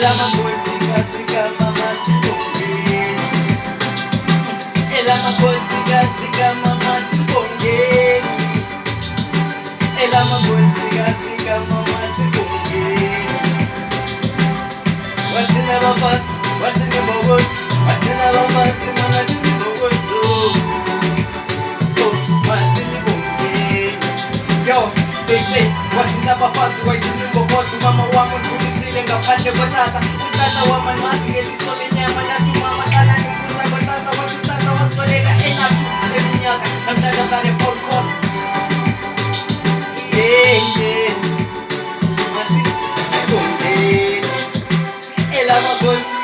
makosi kafika mama sibongeni, ela makosi kafika mama sibongeni, ela makosi kafika mama sibongeni. Watina bafasi, watina bogoto, watina bafasi mana tini bogoto. Oh, masini bongeni. Yo, they say, watina bafasi, watina bogoto, mama wangu tulisile ngapande kwa tata. Utata wa manwasi ngelisole nyama na tumama tana nimbuza kwa tata. Watutata wasoleka enatu eminyaka namtaka tane polkon. Yeah, masini bongeni. Ela makosi